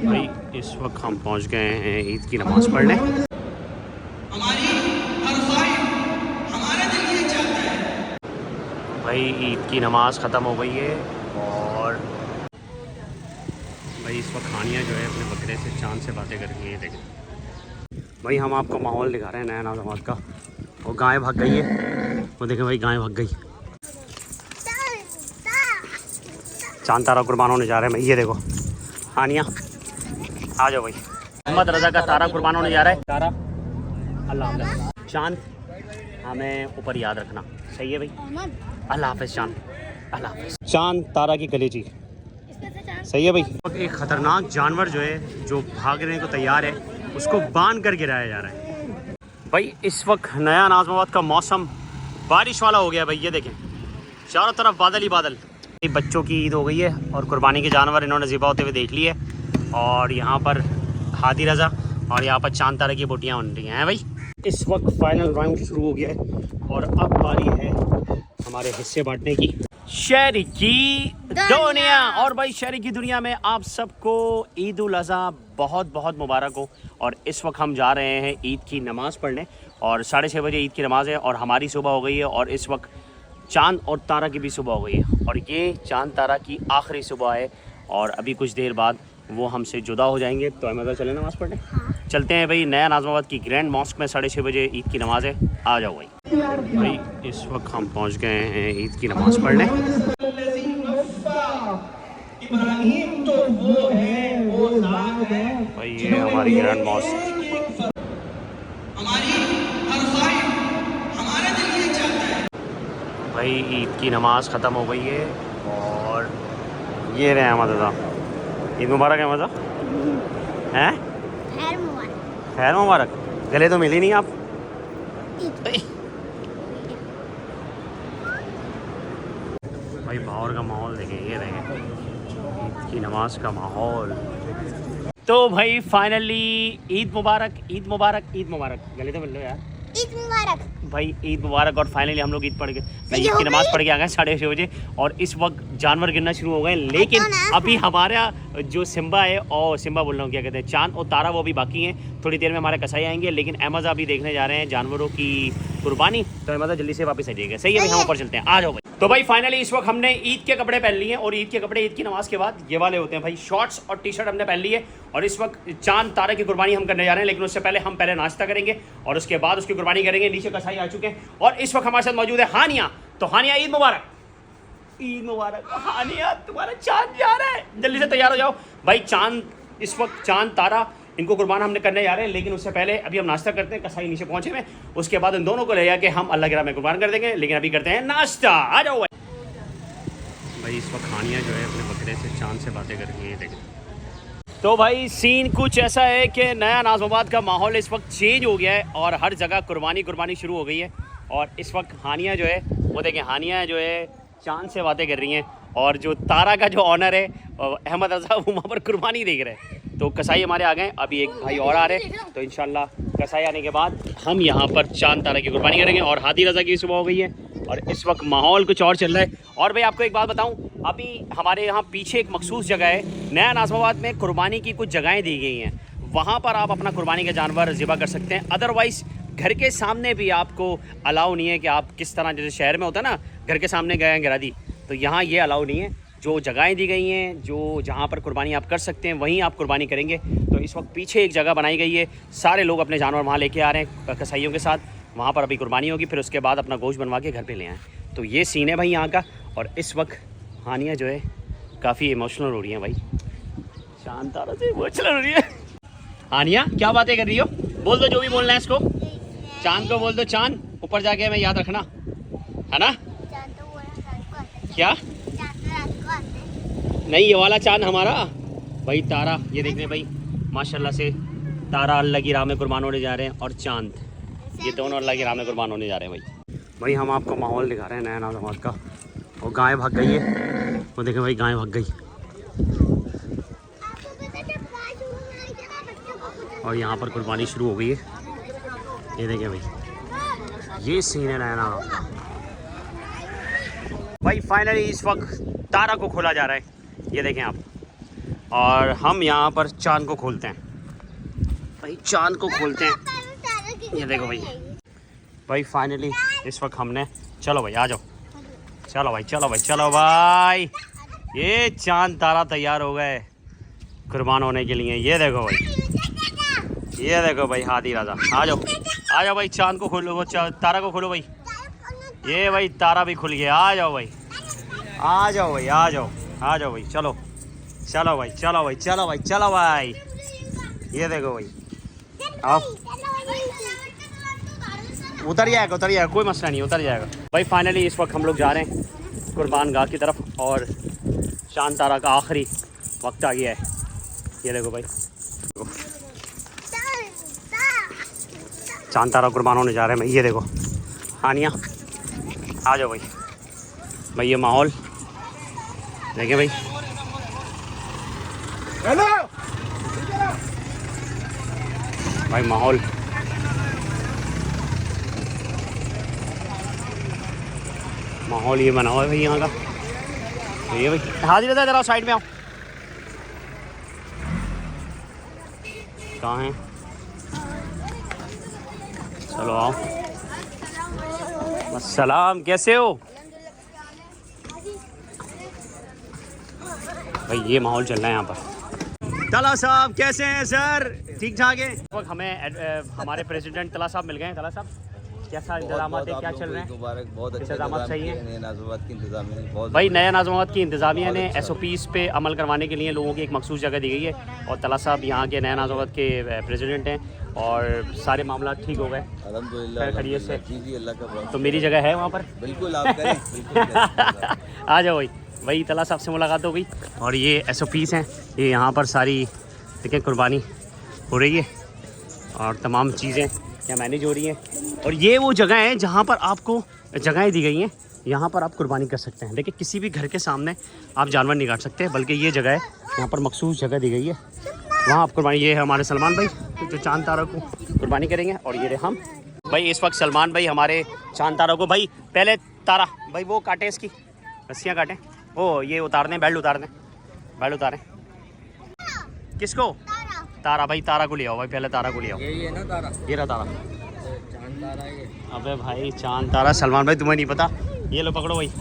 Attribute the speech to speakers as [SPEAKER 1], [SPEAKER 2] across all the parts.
[SPEAKER 1] भाई इस वक्त हम पहुंच गए हैं ईद की नमाज़ पढ़ने।
[SPEAKER 2] हमारी हर ख्वाहिश हमारा दिल ये चाहता है।
[SPEAKER 1] भाई ईद की नमाज़ ख़त्म हो गई है और भाई इस वक्त खानिया जो है अपने बकरे से चांद से बातें कर रही है। देखें भाई हम आपको माहौल दिखा रहे हैं नया नमाज़ का। वो गाय भाग गई है, वो देखें भाई गाय भाग गई। चांद तारा कुर्बान होने जा रहे हैं भाई। ये देखो हानिया, आ जाओ भाई। मोहम्मद रज़ा का तारा कुर्बान होने जा रहा है। तारा अल्लाह हाफ़िज़। चांद हमें ऊपर याद रखना, सही है भाई। अल्लाह हाफ़िज़ चांद, अल्लाह हाफ़िज़। चांद तारा की कलेजी, सही है भाई। एक ख़तरनाक जानवर जो है जो भागने को तैयार है, उसको बांध कर गिराया जा रहा है भाई। इस वक्त नया नाज़माबाद का मौसम बारिश वाला हो गया भाई। ये देखें चारों तरफ बादल ही बादल। बच्चों की ईद हो गई है और कुर्बानी के जानवर इन्होंने ज़िबा होते हुए देख लिए। और यहाँ पर हादी रज़ा और यहाँ पर चांद तारा की बोटियाँ बन रही हैं भाई। इस वक्त फाइनल राउंड शुरू हो गया है और अब बारी है हमारे हिस्से बांटने की। शहरी की दुनिया। और भाई शहरी की दुनिया में आप सबको ईद उल अज़हा बहुत बहुत मुबारक हो। और इस वक्त हम जा रहे हैं ईद की नमाज़ पढ़ने और 6:30 बजे ईद की नमाज़ है और हमारी सुबह हो गई है और इस वक्त चांद और तारा की भी सुबह हो गई है और ये चांद तारा की आखिरी सुबह है और अभी कुछ देर बाद वो हमसे जुदा हो जाएंगे। तो हमें चले नमाज़ पढ़ने। चलते हैं भाई। नया नाज़माबाद की ग्रैंड मॉस्क में 6:30 बजे ईद की नमाज़ है, आ जाओ भाई। भाई इस वक्त हम पहुंच गए हैं ईद की नमाज़ पढ़ने। भाई ये हमारी ग्रैंड मॉस्क। भाई ईद की नमाज़ ख़त्म हो गई है और ये रहे अहमद रज़ा। ईद मुबारक अहमद रज़ा। हैं खैर मुबारक। गले तो मिली नहीं आप। भाई बाहर का माहौल देखें, ये देखें ईद की नमाज का माहौल। तो भाई फाइनली ईद मुबारक, ईद मुबारक, ईद मुबारक। गले तो मिल लो यार।
[SPEAKER 3] ईद मुबारक
[SPEAKER 1] भाई ईद मुबारक। और फाइनली हम लोग ईद पढ़ के ईद की नमाज़ पढ़ के आ गए 6:30 बजे और इस वक्त जानवर गिरना शुरू हो गए। लेकिन अभी हमारा जो सिम्बा है, और सिम्बा बोल रहा हूँ, क्या कहते हैं, चांद और तारा, वो भी बाकी हैं। थोड़ी देर में हमारे कसाई आएंगे। लेकिन अहमद अभी देखने जा रहे हैं जानवरों की कुर्बानी। तो अहमद जल्दी से वापस आ जाएगा, सही है भाई। हम ऊपर चलते हैं, आ जाओ भाई। तो भाई फाइनली इस वक्त हमने ईद के कपड़े पहन लिए हैं और ईद के कपड़े ईद की नमाज़ के बाद ये वाले होते हैं भाई। शॉर्ट्स और टी शर्ट हमने पहन ली है और इस वक्त चांद तारा की कुर्बानी हम करने जा रहे हैं। लेकिन उससे पहले हम पहले नाश्ता करेंगे और उसके बाद उसकी कुर्बानी करेंगे। नीचे कसाई आ चुके हैं और इस वक्त हमारे साथ मौजूद है हानिया। तो हानिया ईद मुबारक। ईद मुबारक हानिया, तुम्हारा चांद जा रहा है, जल्दी से तैयार हो जाओ भाई। चांद इस वक्त चांद तारा इनको कुर्बान हमने करने जा रहे हैं। लेकिन उससे पहले अभी हम नाश्ता करते हैं। कसाई नीचे पहुंचे में, उसके बाद इन दोनों को ले जाके हम अल्लाह के राह में कुर्बान कर देंगे। लेकिन अभी करते हैं नाश्ता, आ जाओ भाई। भाई इस वक्त हानिया जो है अपने बकरे से चांद से बातें कर रही है, देखें। तो भाई सीन कुछ ऐसा है कि नया नाज़माबाद का माहौल इस वक्त चेंज हो गया है और हर जगह कुर्बानी शुरू हो गई है। और इस वक्त हानिया जो है वो देखें, हानिया जो है चांद से बातें कर रही हैं और जो तारा का जो ऑनर है अहमद रज़ा, वो वहाँ पर कुर्बानी देख रहे हैं। तो कसाई हमारे आ गए, अभी एक भाई और आ रहे हैं। तो इंशाल्लाह कसाई आने के बाद हम यहाँ पर चांद तारा की कुर्बानी करेंगे और हादी रज़ा की सुबह हो गई है और इस वक्त माहौल कुछ और चल रहा है। और भाई आपको एक बात बताऊं, अभी हमारे यहाँ पीछे एक मखसूस जगह है, नया नाज़माबाद में कुर्बानी की कुछ जगहें दी गई हैं। वहाँ पर आप अपना कुर्बानी का जानवर ज़िबा कर सकते हैं। अदरवाइज़ घर के सामने भी आपको अलाउ नहीं है कि आप किस तरह, जैसे शहर में होता है ना, घर के सामने गए गिरा दी, तो यहाँ ये अलाउ नहीं है। जो जगहें दी गई हैं, जो जहाँ पर कुर्बानी आप कर सकते हैं, वहीं आप कुर्बानी करेंगे। तो इस वक्त पीछे एक जगह बनाई गई है, सारे लोग अपने जानवर वहाँ लेके आ रहे हैं कसाईयों के साथ। वहाँ पर अभी कुर्बानी होगी, फिर उसके बाद अपना गोश्त बनवा के घर पे ले आएँ। तो ये सीन है भाई यहाँ का। और इस वक्त हानिया जो है काफ़ी इमोशनल हो रही है भाई। चांद तारा से इमोशनल हो रही है। हानिया क्या बातें कर रही हो? बोल दो जो भी बोलना है इसको। चांद को बोल दो, चांद ऊपर जाके हमें याद रखना, है ना? क्या नहीं, ये वाला चांद हमारा भाई। तारा ये देखने भाई, माशाल्लाह से तारा अल्लाह की राह में कुर्बान होने जा रहे हैं और चांद, ये दोनों अल्लाह की राह में कुर्बान होने जा रहे हैं भाई। हम आपको माहौल दिखा रहे हैं नया नाज़माबाद का। और गाय भाग गई है, वो देखें भाई गाय भाग गई। और यहाँ पर कुर्बानी शुरू हो गई है, ये देखें भाई, ये सीन है नया नाज़माबाद भाई। फाइनली इस वक्त तारा को खोला जा रहा है, ये देखें आप। और हम यहाँ पर चांद को खोलते हैं भाई, चांद को खोलते हैं। ये देखो भाई फाइनली इस वक्त हमने, चलो भाई आ जाओ, चलो भाई चलो भाई चलो भाई, ये चांद तारा तैयार हो गए कुर्बान होने के लिए। ये देखो भाई, ये देखो भाई हाथी राजा, आ जाओ आ जाओ भाई, चांद को खोलो, तारा को खोलो भाई। ये भाई तारा भी खुल गया, आ जाओ भाई, आ जाओ भाई, आ जाओ आ जाओ भाई, चलो चलो भाई चलो भाई चलो भाई चलो भाई। ये देखो भाई, आप उतर जाएगा कोई मसला नहीं, उतर जाएगा भाई। फाइनली इस वक्त हम लोग जा रहे हैं कुर्बान गाह की तरफ और चांद तारा का आखिरी वक्त आ गया है। ये देखो भाई, चांद तारा कुर्बान होने जा रहे हैं भाई। ये देखो हानिया, आ जाओ भाई, ये माहौल देखें भाई, भाई माहौल ये बना हुआ है भाई यहाँ का। तो ये भाई हाजिर रहता है, जरा साइड में आओ, कहाँ हैं, चलो आओ। अस्सलाम, कैसे हो भाई? ये माहौल चल रहा है यहाँ पर। तला साहब कैसे हैं सर? ठीक ठाक है। इस वक्त हमें हमारे प्रेसिडेंट तला साहब मिल गए हैं। तला साहब कैसा इंतजाम है, क्या चल रहे हैं?
[SPEAKER 3] बहुत अच्छे
[SPEAKER 1] इंतजाम सही है
[SPEAKER 3] है
[SPEAKER 1] भाई। नया नाज़मात की इंतज़ामिया ने SOPs पे अमल करवाने के लिए लोगों की एक मखसूस जगह दी गई है और तला साहब यहाँ के नया नाज़मात के प्रेसिडेंट हैं और सारे मामला ठीक हो गए
[SPEAKER 3] अल्हम्दुलिल्लाह
[SPEAKER 1] खैरियत से।
[SPEAKER 3] जी अल्लाह का बहुत।
[SPEAKER 1] तो मेरी जगह है वहाँ पर,
[SPEAKER 3] बिल्कुल आप करें, बिल्कुल
[SPEAKER 1] आ जाओ भाई तला साहब से मुलाकात हो गई। और ये SOPs हैं, ये यहाँ पर सारी देखें कुर्बानी हो रही है और तमाम चीज़ें यहाँ मैनेज हो रही हैं। और ये वो जगह है जहाँ पर आपको जगहें दी गई हैं, यहाँ पर आप कुर्बानी कर सकते हैं। देखिए किसी भी घर के सामने आप जानवर नहीं काट सकते, बल्कि ये जगह है, यहाँ पर मखसूस जगह दी गई है, वहाँ आप कुर्बानी। ये है हमारे सलमान भाई जो चांद तारा को कुर्बानी करेंगे और ये रहे हम भाई। इस वक्त सलमान भाई हमारे चांद तारा को, भाई पहले तारा भाई वो काटें, इसकी रस्सियाँ काटें, ओ ये उतार दें, बेल्ट उतार दें, बेल्ट उतारें। किसको? तारा भाई, तारा को ले आओ भाई, पहले तारा को ले आओ।
[SPEAKER 3] ये ना तारा,
[SPEAKER 1] ये रहा तारा,
[SPEAKER 3] चांद तारा ये।
[SPEAKER 1] अबे भाई चांद तारा सलमान भाई तुम्हें नहीं पता? ये लो पकड़ो भाई,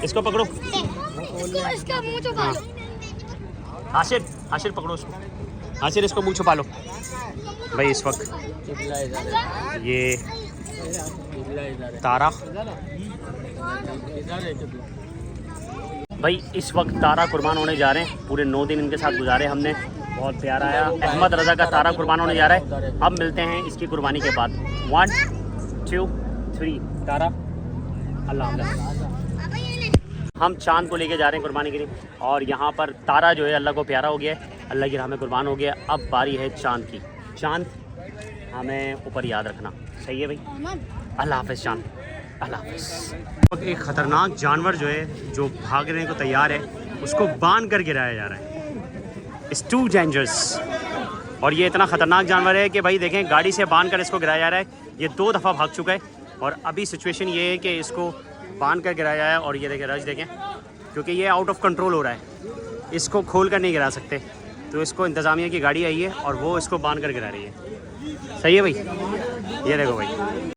[SPEAKER 1] इसको पकड़ो,
[SPEAKER 4] इसका मुंह छुपा लो।
[SPEAKER 1] आशिर पकड़ो इसको, आशिर इसको मुँह छुपा लो भाई। इस वक्त ये तारा भाई, इस वक्त तारा कुर्बान होने जा रहे हैं। पूरे 9 दिन इनके साथ गुजारे हमने, बहुत प्यार आया। अहमद रज़ा का तारा कुर्बान होने जा रहा है। अब मिलते हैं इसकी कुर्बानी के बाद। 1 2 3 तारा, अल्लाह हाफ़िज़। हम चांद को लेके जा रहे हैं कुर्बानी के लिए और यहाँ पर तारा जो है अल्लाह को प्यारा हो गया है, अल्लाह की राह में कुर्बान हो गया। अब बारी है चांद की। चांद हमें ऊपर याद रखना, सही है भाई? अल्लाह हाफ़िज़ चांद, अल्लाह हाफ़िज़। एक ख़तरनाक जानवर जो है, जो भागने को तैयार है, उसको बांध कर गिराया जा रहा है। It's too dangerous. और ये इतना ख़तरनाक जानवर है कि भाई देखें, गाड़ी से बांध कर इसको गिराया जा रहा है। ये 2 दफ़ा भाग चुका है और अभी सिचुएशन ये है कि इसको बांध कर गिराया है। और ये देखें रश देखें, क्योंकि ये आउट ऑफ कंट्रोल हो रहा है, इसको खोल कर नहीं गिरा सकते, तो इसको इंतज़ामिया की गाड़ी आई है और वो इसको बांध कर गिरा रही है। सही है भाई? ये देखो भाई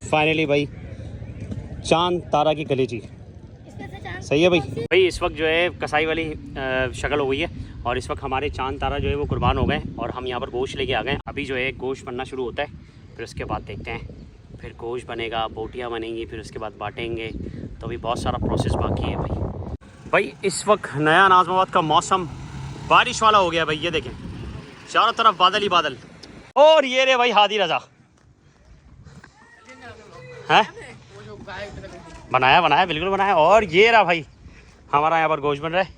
[SPEAKER 1] फाइनली भाई चांद तारा की कलेजी, सही है भाई। इस वक्त जो है कसाई वाली शक्ल हो गई है और इस वक्त हमारे चांद तारा जो है वो कुर्बान हो गए और हम यहाँ पर गोश्त लेके आ गए। अभी जो है गोश्त बनना शुरू होता है, फिर उसके बाद देखते हैं, फिर गोश्त बनेगा, बोटियाँ बनेंगी, फिर उसके बाद बांटेंगे। तो अभी बहुत सारा प्रोसेस बाकी है भाई। इस वक्त नया नाज़माबाद का मौसम बारिश वाला हो गया भाई। ये देखें चारों तरफ बादल ही बादल। और ये रे भाई हादी रज़ा है, बनाया बिल्कुल बनाया। और ये रहा भाई हमारा यहाँ पर गोश्त बन रहा है,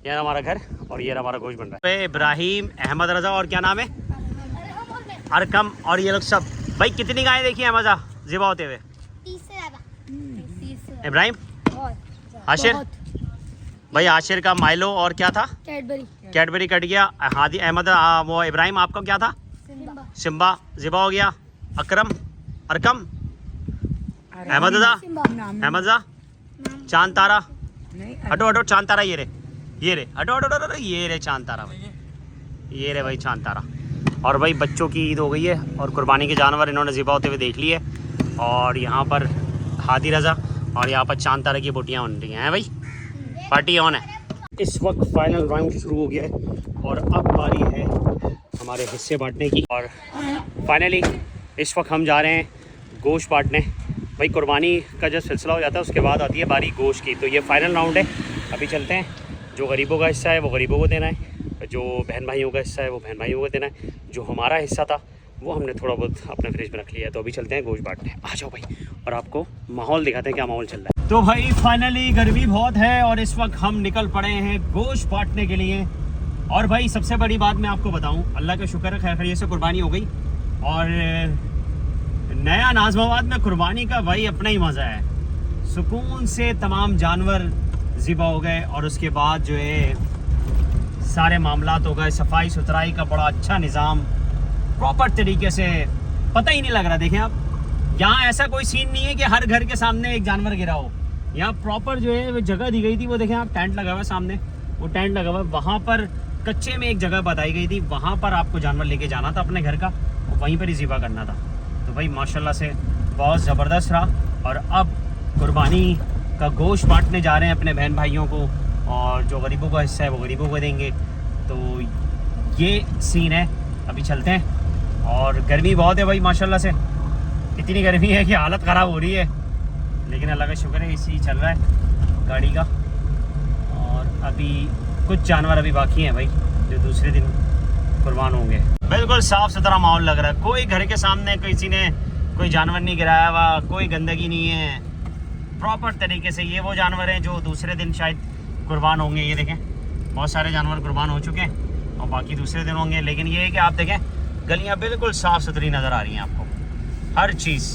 [SPEAKER 1] ये रहा हमारा घर और ये रहा हमारा गोश्त बन रहा है। इब्राहिम, अहमद रज़ा और क्या नाम है, अरकम, और ये लोग सब भाई। कितनी गायें देखी है मज़ा ज़िबा होते हुए?
[SPEAKER 4] 30 से ज़्यादा।
[SPEAKER 1] इब्राहिम, आशिर भाई, आशिर का माइलो और क्या था, कैडबरी कट गया। हादी अहमद, वो इब्राहिम आपका क्या था, सिम्बा ज़िबा हो गया। अकरम, अरकम, अहमद रज़ा, अहमद रज़ा, चांद तारा, हटो चांद तारा, ये रे हटो ये रे चांद तारा भाई। ये रहे भाई चांद तारा। और भाई बच्चों की ईद हो गई है और कुर्बानी के जानवर इन्होंने ज़िबा होते हुए देख लिए। और यहाँ पर हादी रज़ा और यहाँ पर चांद तारा की बोटियाँ बन रही हैं भाई, पार्टी ऑन है। इस वक्त फाइनल राउंड शुरू हो गया है और अब बारी है हमारे हिस्से बांटने की। और फाइनली इस वक्त हम जा रहे हैं गोश्त बांटने। भाई कुर्बानी का जब सिलसिला हो जाता है उसके बाद आती है बारी गोश्त की। तो ये फाइनल राउंड है, अभी चलते हैं। जो गरीबों का हिस्सा है वो गरीबों को देना है, जो बहन भाइयों का हिस्सा है वो बहन भाइयों को देना है। जो हमारा हिस्सा था वो हमने थोड़ा बहुत अपने फ्रिज में रख लिया है। तो अभी चलते हैं गोश्त बांटने। आ जाओ भाई और आपको माहौल दिखाते हैं क्या माहौल चल रहा है। तो भाई फाइनली गर्मी बहुत है और इस वक्त हम निकल पड़े हैं गोश्त बांटने के लिए। और भाई सबसे बड़ी बात मैं आपको बताऊं, अल्लाह का शुक्र है खैर खैरियत से कुर्बानी हो गई। और नया नाज़माबाद में कुर्बानी का भाई अपना ही मज़ा है। सुकून से तमाम जानवर ज़िबा हो गए और उसके बाद जो है सारे मामलात हो गए। सफाई सुथराई का बड़ा अच्छा निज़ाम प्रॉपर तरीके से, पता ही नहीं लग रहा। देखें आप, यहाँ ऐसा कोई सीन नहीं है कि हर घर के सामने एक जानवर गिरा हो। यहाँ प्रॉपर जो है वो जगह दी गई थी, वो देखें आप, टेंट लगा हुआ है सामने, वो टेंट लगा हुआ है। वहाँ पर कच्चे में एक जगह बताई गई थी, वहाँ पर आपको जानवर लेके जाना था अपने घर का और वहीं पर ही ज़िबा करना था। तो भाई माशाल्लाह से बहुत ज़बरदस्त रहा। और अब कुर्बानी का गोश्त बांटने जा रहे हैं अपने बहन भाइयों को और जो गरीबों का हिस्सा है वो गरीबों को देंगे। तो ये सीन है, अभी चलते हैं। और गर्मी बहुत है भाई माशाल्लाह से, इतनी गर्मी है कि हालत ख़राब हो रही है, लेकिन अल्लाह का शुक्र है इसी चल रहा है गाड़ी का। और अभी कुछ जानवर अभी बाकी हैं भाई जो दूसरे दिन कुर्बान होंगे। बिल्कुल साफ़ सुथरा माहौल लग रहा है, कोई घर के सामने किसी ने कोई जानवर नहीं गिराया हुआ, कोई गंदगी नहीं है, प्रॉपर तरीके से। ये वो जानवर हैं जो दूसरे दिन शायद कुर्बान होंगे। ये देखें बहुत सारे जानवर कुर्बान हो चुके हैं और बाकी दूसरे दिन होंगे। लेकिन ये है कि आप देखें गलियां बिल्कुल साफ़ सुथरी नज़र आ रही हैं आपको, हर चीज़।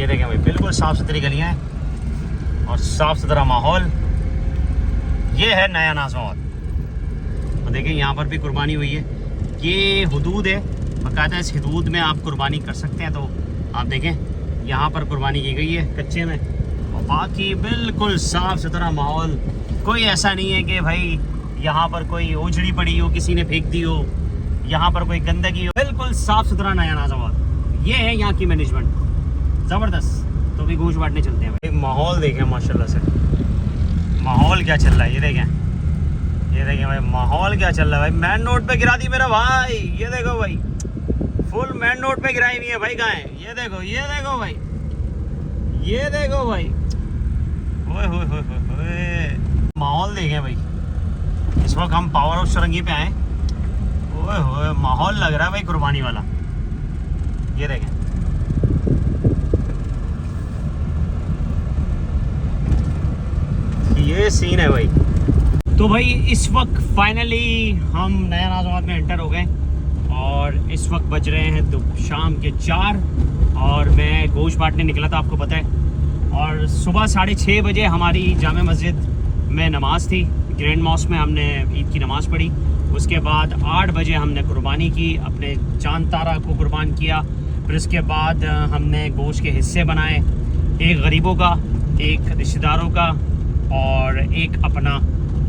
[SPEAKER 1] ये देखें भाई बिल्कुल साफ़ सुथरी गलियां हैं और साफ़ सुथरा माहौल। ये है नया नाज़माबाद। और देखिए यहाँ पर भी कुर्बानी हुई है, ये हुदूद है बाकायदा, इस हुदूद में आप कुर्बानी कर सकते हैं। तो आप देखें यहाँ पर कुर्बानी की गई है कच्चे में और बाकी बिल्कुल साफ़ सुथरा माहौल। कोई ऐसा नहीं है कि भाई यहाँ पर कोई ओझड़ी पड़ी हो, किसी ने फेंक दी हो, यहाँ पर कोई गंदगी हो। बिल्कुल साफ़ सुथरा नया नाज़माबाद। ये है यहाँ की मैनेजमेंट, ज़बरदस्त। तो भी गोश्त बांटने चलते हैं भाई। माहौल देखें माशाल्लाह से, माहौल क्या चल रहा है। ये देखें भाई माहौल क्या चल रहा है भाई। मेन रोड पे गिरा दी मेरा भाई, ये देखो भाई फुल मेन रोड पे गिराई हुई है भाई गाय। ये देखो, ये देखो भाई, ये देखो भाई, ओए होए होए होए। माहौल देखें भाई, इस वक्त हम पावर हाउस सरंगी पे आए। ओए होए माहौल लग रहा है भाई कुर्बानी वाला। ये देखें, ये सीन है भाई। तो भाई इस वक्त फाइनली हम नया नाज़माबाद में एंटर हो गए और इस वक्त बज रहे हैं तो शाम के 4 और मैं गोश्त बांटने निकला था, आपको पता है। और सुबह 6:30 बजे हमारी जामे मस्जिद में नमाज़ थी, ग्रैंड मॉस्क में हमने ईद की नमाज़ पढ़ी। उसके बाद 8 बजे हमने कुर्बानी की, अपने चांद तारा को कुर्बान किया। फिर उसके बाद हमने गोश्त के हिस्से बनाए, एक गरीबों का, एक रिश्तेदारों का और एक अपना।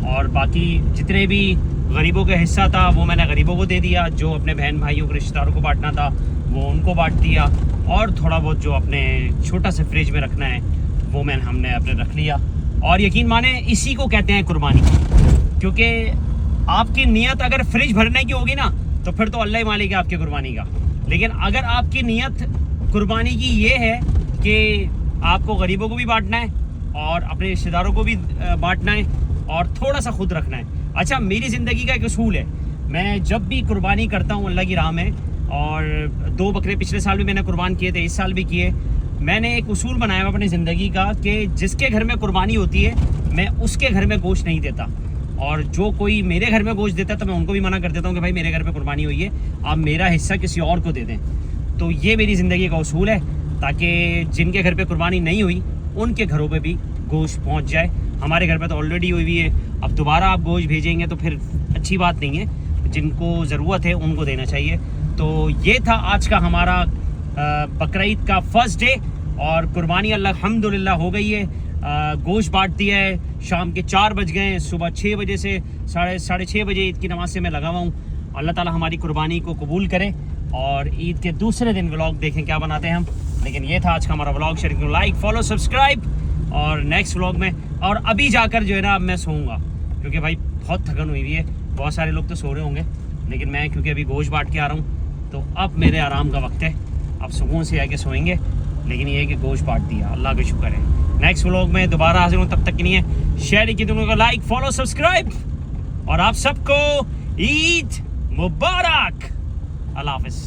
[SPEAKER 1] और बाकी जितने भी गरीबों का हिस्सा था वो मैंने गरीबों को दे दिया, जो अपने बहन भाइयों के रिश्तेदारों को बांटना था वो उनको बांट दिया। और थोड़ा बहुत जो अपने छोटा सा फ्रिज में रखना है वो हमने अपने रख लिया। और यकीन माने इसी को कहते हैं कुर्बानी, क्योंकि आपकी नीयत अगर फ्रिज भरने की होगी ना तो फिर तो अल्लाह ही मालिक है आपकी कुर्बानी का। लेकिन अगर आपकी नीयत कुर्बानी की ये है कि आपको गरीबों को भी बांटना है और अपने रिश्तेदारों को भी बांटना है और थोड़ा सा खुद रखना है। अच्छा, मेरी ज़िंदगी का एक उसूल है, मैं जब भी कुर्बानी करता हूँ अल्लाह की राह में, और 2 बकरे पिछले साल भी मैंने कुर्बान किए थे, इस साल भी किए। मैंने एक उसूल बनाया हुआ अपनी ज़िंदगी का कि जिसके घर में कुर्बानी होती है मैं उसके घर में गोश्त नहीं देता, और जो कोई मेरे घर में गोश्त देता है तो मैं उनको भी मना कर देता हूँ कि भाई मेरे घर पे कुर्बानी हुई है, आप मेरा हिस्सा किसी और को दे दें। तो ये मेरी ज़िंदगी का उसूल है, ताकि जिनके घर पे कुर्बानी नहीं हुई उनके घरों पे भी गोश्त पहुँच जाए। हमारे घर पे तो ऑलरेडी हुई हुई है, अब दोबारा आप गोश्त भेजेंगे तो फिर अच्छी बात नहीं है। जिनको ज़रूरत है उनको देना चाहिए। तो ये था आज का हमारा बकरीद का फर्स्ट डे, और कुर्बानी अल्हम्दुलिल्लाह हो गई है। गोश्त बांट दिया है। शाम के 4 बज गए हैं, सुबह 6 बजे से साढ़े 6 बजे ईद की नमाज से मैं लगा हुआ हूँ। अल्लाह ताला हमारी कुर्बानी को कबूल करे और ईद के दूसरे दिन व्लॉग देखें क्या बनाते हैं हम। लेकिन ये था आज का हमारा व्लॉग। शेयर करो, लाइक फॉलो सब्सक्राइब और नेक्स्ट व्लॉग में। और अभी जाकर जो है ना अब मैं सोऊंगा क्योंकि भाई बहुत थकन हुई हुई है। बहुत सारे लोग तो सो रहे होंगे लेकिन मैं क्योंकि अभी गोश्त बांट के आ रहा हूँ तो अब मेरे आराम का वक्त है। अब सुकून से आके सोएंगे। लेकिन ये है कि गोश्त बांट दिया, अल्लाह का शुक्र है। नेक्स्ट व्लॉग में दोबारा हाजिर हूँ, तब तक के लिए शेयर की दोनों को लाइक फॉलो सब्सक्राइब और आप सबको ईद मुबारक। अल्लाह हाफिज़।